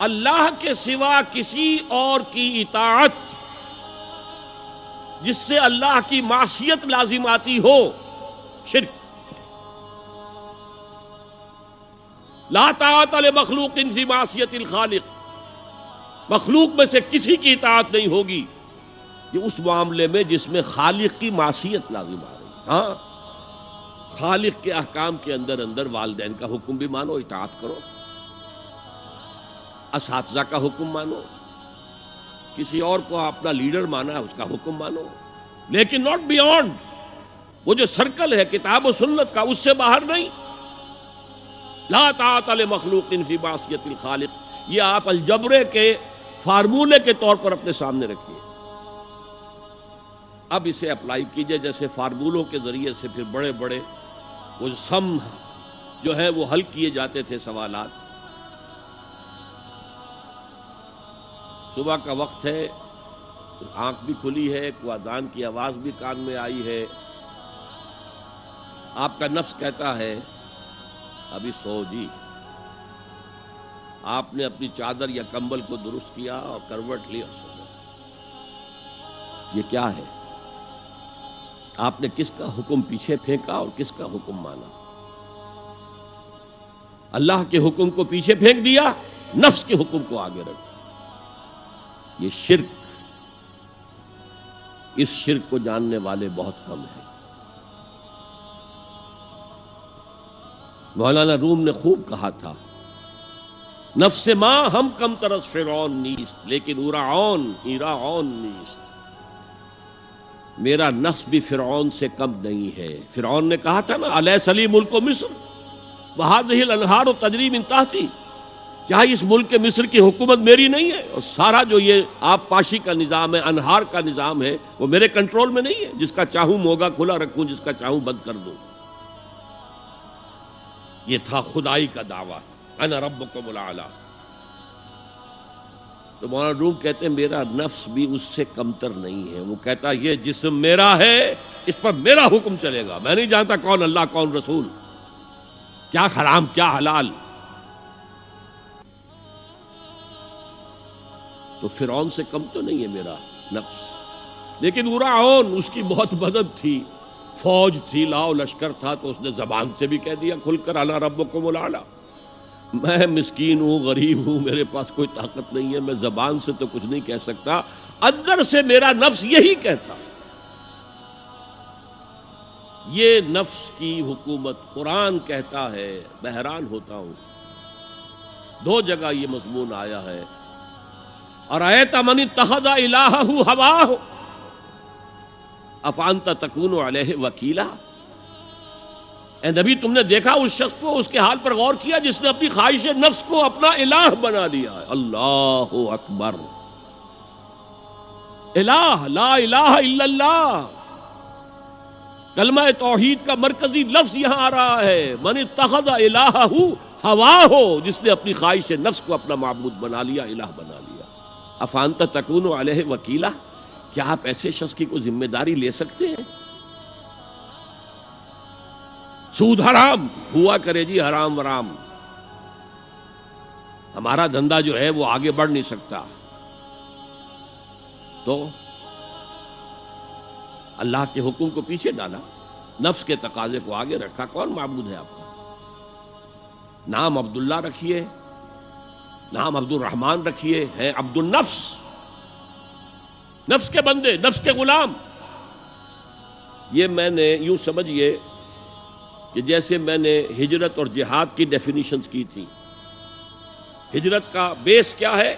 اللہ کے سوا کسی اور کی اطاعت جس سے اللہ کی معصیت لازم آتی ہو، شرک۔ لا طاعت لمخلوق فی معصیت الخالق، مخلوق میں سے کسی کی اطاعت نہیں ہوگی یہ اس معاملے میں جس میں خالق کی معصیت لازم آ رہی۔ ہاں، خالق کے احکام کے اندر والدین کا حکم بھی مانو، اطاعت کرو، اساتذہ کا حکم مانو، کسی اور کو اپنا لیڈر مانا ہے اس کا حکم مانو، لیکن ناٹ بیونڈ، وہ جو سرکل ہے کتاب و سنت کا اس سے باہر نہیں۔ لا طاعت لمخلوق فی معصیت الخالق، یہ آپ الجبرے کے فارمولے کے طور پر اپنے سامنے رکھیے، اب اسے اپلائی کیجئے۔ جیسے فارمولوں کے ذریعے سے پھر بڑے بڑے وہ سم جو ہے وہ حل کیے جاتے تھے سوالات۔ صبح کا وقت ہے، آنکھ بھی کھلی ہے، کوئی اذان کی آواز بھی کان میں آئی ہے، آپ کا نفس کہتا ہے ابھی سو جی۔ آپ نے اپنی چادر یا کمبل کو درست کیا اور کروٹ لی اور سو گئے۔ یہ کیا ہے؟ آپ نے کس کا حکم پیچھے پھینکا اور کس کا حکم مانا؟ اللہ کے حکم کو پیچھے پھینک دیا، نفس کے حکم کو آگے رکھ۔ یہ شرک، اس شرک کو جاننے والے بہت کم ہیں۔ مولانا روم نے خوب کہا تھا، نفس ما ہم کم ترس فرعون نیست لیکن اورعون ایراعون نیست۔ میرا نفس بھی فرعون سے کم نہیں ہے۔ فرعون نے کہا تھا نا الیس لی ملک مصر وہذہ الانہار تجری من تحتی، کیا اس ملک مصر کی حکومت میری نہیں ہے؟ اور سارا جو یہ آب پاشی کا نظام ہے، انہار کا نظام ہے، وہ میرے کنٹرول میں نہیں ہے؟ جس کا چاہوں موگا کھلا رکھوں، جس کا چاہوں بند کر دوں۔ یہ تھا خدائی کا دعویٰ، انا ربکم الاعلی۔ تو مولانا روم کہتے ہیں میرا نفس بھی اس سے کمتر نہیں ہے۔ وہ کہتا یہ جسم میرا ہے، اس پر میرا حکم چلے گا، میں نہیں جانتا کون اللہ کون رسول، کیا حرام کیا حلال۔ تو فرعون سے کم تو نہیں ہے میرا نفس، لیکن اورعون اس کی بہت مدد تھی، فوج تھی، لاؤ لشکر تھا، تو اس نے زبان سے بھی کہہ دیا کھل کر انا ربکم الاعلی۔ میں مسکین ہوں، غریب ہوں، میرے پاس کوئی طاقت نہیں ہے، میں زبان سے تو کچھ نہیں کہہ سکتا، اندر سے میرا نفس یہی کہتا۔ یہ نفس کی حکومت قرآن کہتا ہے، میں حیران ہوتا ہوں، دو جگہ یہ مضمون آیا ہے، ارأیت من اتخذ الہہ ہواہ افانت تکون علیہ وکیلا۔ اے نبی تم نے دیکھا اس شخص کو، اس کے حال پر غور کیا جس نے اپنی خواہش نفس کو اپنا الہ بنا لیا ہے۔ اللہ اکبر، الہ، لا الہ الا اللہ، کلمہ توحید کا مرکزی لفظ یہاں آ رہا ہے، من اتخذ الہہ ہواہ، جس نے اپنی خواہش نفس کو اپنا معبود بنا لیا، الہ بنا لیا۔ افانت تکون علیہ وکیلا، کیا آپ ایسے شخص کی کوئی ذمہ داری لے سکتے ہیں؟ سود حرام ہوا کرے جی، حرام ورام، ہمارا دھندا جو ہے وہ آگے بڑھ نہیں سکتا، تو اللہ کے حکم کو پیچھے ڈالا، نفس کے تقاضے کو آگے رکھا۔ کون معبود ہے آپ کا؟ نام عبداللہ رکھیے، نام عبد الرحمن رکھیے، ہے عبد النفس، نفس کے بندے، نفس کے غلام۔ یہ میں نے یوں سمجھئے کہ جیسے میں نے ہجرت اور جہاد کی ڈیفینیشنز کی تھی۔ ہجرت کا بیس کیا ہے؟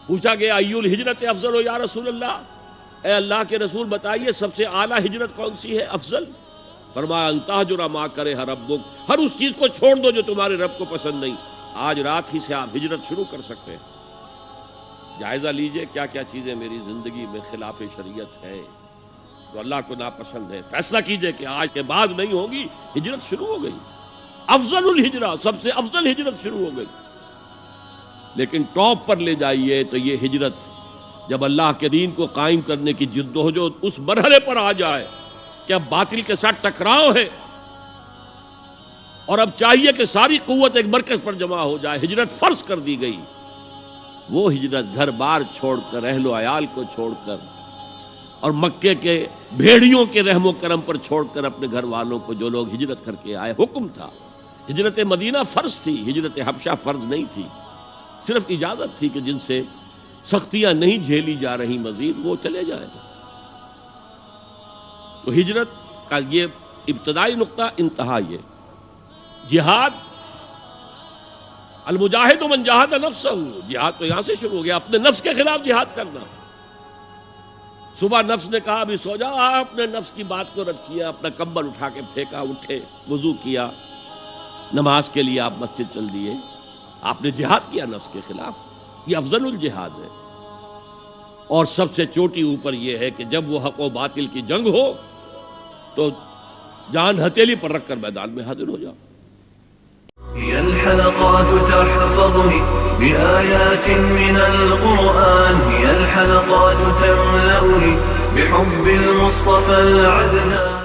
پوچھا گیا ایو الہجرت افضل ہو یا رسول اللہ، اے اللہ کے رسول بتائیے سب سے اعلیٰ ہجرت کون سی ہے، افضل؟ فرمایا ان تہجر ما کرہ ربک، ہر اس چیز کو چھوڑ دو جو تمہارے رب کو پسند نہیں۔ آج رات ہی سے آپ ہجرت شروع کر سکتے ہیں۔ جائزہ لیجئے کیا کیا چیزیں میری زندگی میں خلاف شریعت ہے، جو اللہ کو ناپسند ہے، فیصلہ کیجئے کہ آج کے بعد نہیں ہوگی۔ ہجرت شروع ہو گئی، افضل الہجرہ، سب سے افضل ہجرت شروع ہو گئی۔ لیکن ٹاپ پر لے جائیے تو یہ ہجرت جب اللہ کے دین کو قائم کرنے کی جدوجہد اس مرحلے پر آ جائے کہ اب باطل کے ساتھ ٹکراؤ ہے اور اب چاہیے کہ ساری قوت ایک مرکز پر جمع ہو جائے، ہجرت فرض کر دی گئی، وہ ہجرت گھر بار چھوڑ کر، اہل و عیال کو چھوڑ کر، اور مکے کے بھیڑیوں کے رحم و کرم پر چھوڑ کر اپنے گھر والوں کو جو لوگ ہجرت کر کے آئے، حکم تھا۔ ہجرت مدینہ فرض تھی، ہجرت حبشہ فرض نہیں تھی، صرف اجازت تھی کہ جن سے سختیاں نہیں جھیلی جا رہی مزید وہ چلے جائیں۔ تو ہجرت کا یہ ابتدائی نقطہ، انتہا یہ جہاد، المجاہد من جاہد نفسہ، جہاد تو یہاں سے شروع ہو گیا، اپنے نفس کے خلاف جہاد کرنا۔ صبح نفس نے کہا ابھی سو جا، آپ نے نفس کی بات کو رد کیا، اپنا کمبل اٹھا کے پھینکا، اٹھے، وضو کیا، نماز کے لیے آپ مسجد چل دیے، آپ نے جہاد کیا نفس کے خلاف۔ یہ افضل الجہاد ہے، اور سب سے چوٹی اوپر یہ ہے کہ جب وہ حق و باطل کی جنگ ہو تو جان ہتھیلی پر رکھ کر میدان میں حاضر ہو جاؤ۔ هي الحلقات تحفظني بآيات من القرآن، هي الحلقات تملأني بحب المصطفى العدنان.